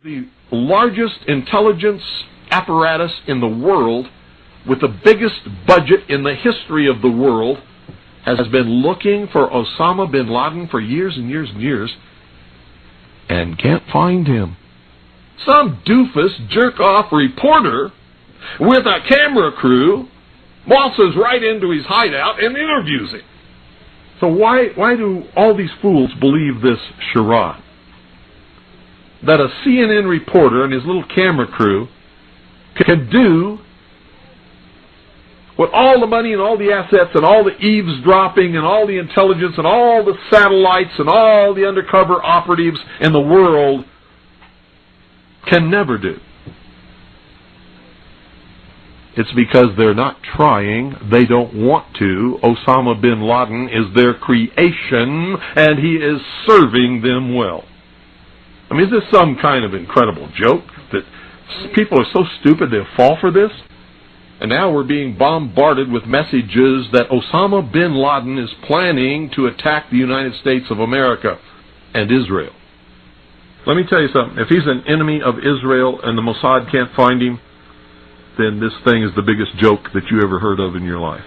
The largest intelligence apparatus in the world, with the biggest budget in the history of the world, has been looking for Osama bin Laden for years and years and years, and can't find him. Some doofus, jerk-off reporter with a camera crew waltzes right into his hideout and interviews him. So why do all these fools believe this charade? That a CNN reporter and his little camera crew can do what all the money and all the assets and all the eavesdropping and all the intelligence and all the satellites and all the undercover operatives in the world can never do. It's because they're not trying, they don't want to. Osama bin Laden is their creation, and he is serving them well. I mean, is this some kind of incredible joke that people are so stupid they'll fall for this? And now we're being bombarded with messages that Osama bin Laden is planning to attack the United States of America and Israel. Let me tell you something. If he's an enemy of Israel and the Mossad can't find him, then this thing is the biggest joke that you ever heard of in your life.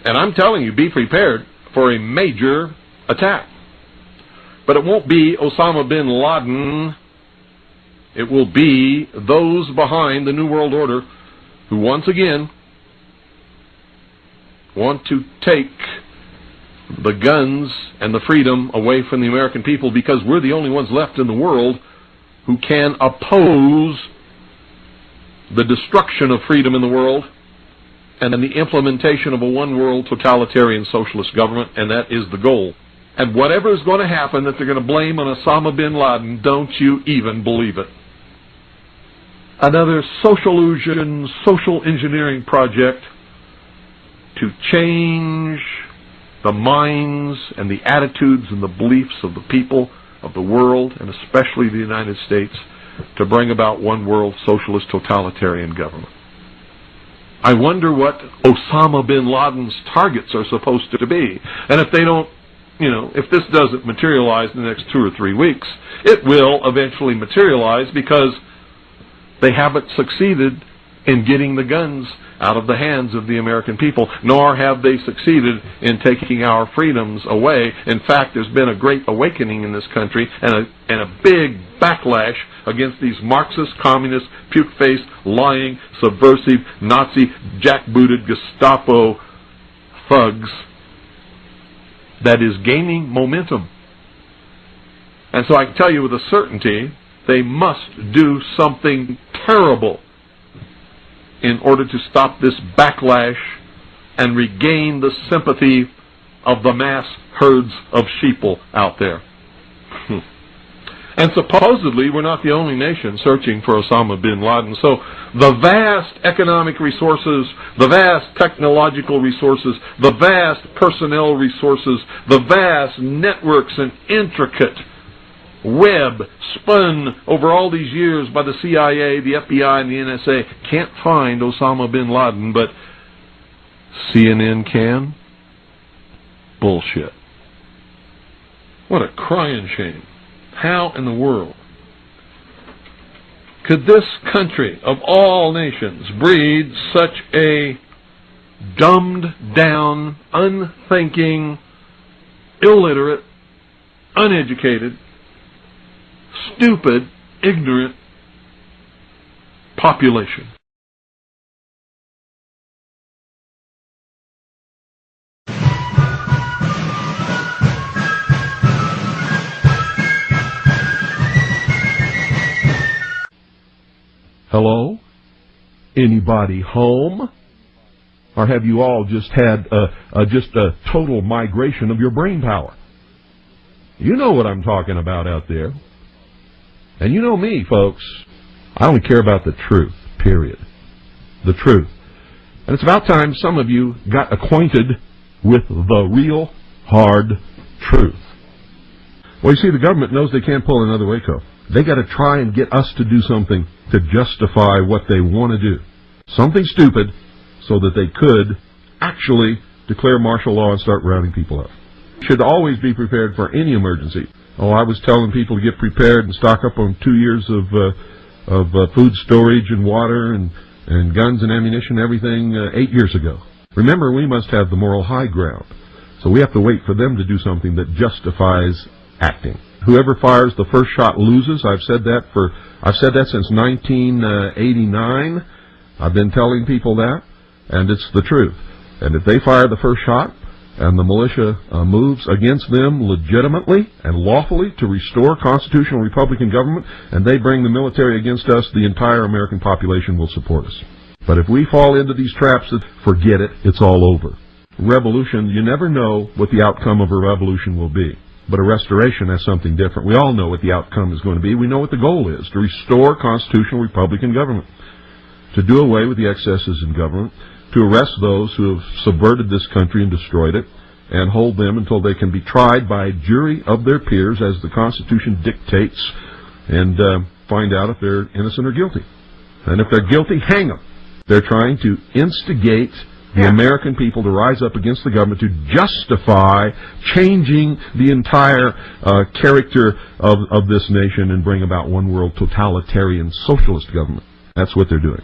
And I'm telling you, be prepared for a major attack. But it won't be Osama bin Laden. It will be those behind the New World Order who once again want to take the guns and the freedom away from the American people, because we're the only ones left in the world who can oppose the destruction of freedom in the world and then the implementation of a one-world totalitarian socialist government, and that is the goal. And whatever is going to happen that they're going to blame on Osama bin Laden, don't you even believe it. Another social illusion, social engineering project to change the minds and the attitudes and the beliefs of the people of the world, and especially the United States, to bring about one world socialist totalitarian government. I wonder what Osama bin Laden's targets are supposed to be. And if they don't, if this doesn't materialize in the next 2 or 3 weeks, it will eventually materialize, because they haven't succeeded in getting the guns out of the hands of the American people, nor have they succeeded in taking our freedoms away. In fact, there's been a great awakening in this country and a big backlash against these Marxist, communist, puke-faced, lying, subversive, Nazi, jackbooted Gestapo thugs that is gaining momentum. And so I can tell you with a certainty, they must do something terrible in order to stop this backlash and regain the sympathy of the mass herds of sheeple out there. And supposedly we're not the only nation searching for Osama bin Laden. So the vast economic resources, the vast technological resources, the vast personnel resources, the vast networks and intricate web spun over all these years by the CIA, the FBI, and the NSA can't find Osama bin Laden, but CNN can? Bullshit. What a crying shame. How in the world could this country of all nations breed such a dumbed down, unthinking, illiterate, uneducated, stupid, ignorant population? Hello? Anybody home? Or have you all just had a total migration of your brain power? You know what I'm talking about out there. And you know me, folks. I only care about the truth, period. The truth. And it's about time some of you got acquainted with the real hard truth. Well, you see, the government knows they can't pull another Waco. They got to try and get us to do something to justify what they want to do. Something stupid so that they could actually declare martial law and start rounding people up. Should always be prepared for any emergency. Oh, I was telling people to get prepared and stock up on 2 years of food storage and water and guns and ammunition and everything 8 years ago. Remember, we must have the moral high ground. So we have to wait for them to do something that justifies acting. Whoever fires the first shot loses. I've said that since 1989. I've been telling people that, and it's the truth. And if they fire the first shot, and the militia moves against them legitimately and lawfully to restore constitutional Republican government, and they bring the military against us, the entire American population will support us. But if we fall into these traps, forget it, it's all over. Revolution, you never know what the outcome of a revolution will be. But a restoration has something different. We all know what the outcome is going to be. We know what the goal is, to restore constitutional Republican government, to do away with the excesses in government, to arrest those who have subverted this country and destroyed it, and hold them until they can be tried by a jury of their peers as the Constitution dictates, and find out if they're innocent or guilty. And if they're guilty, hang them. They're trying to instigate the American people to rise up against the government to justify changing the entire character of this nation and bring about one world totalitarian socialist government. That's what they're doing.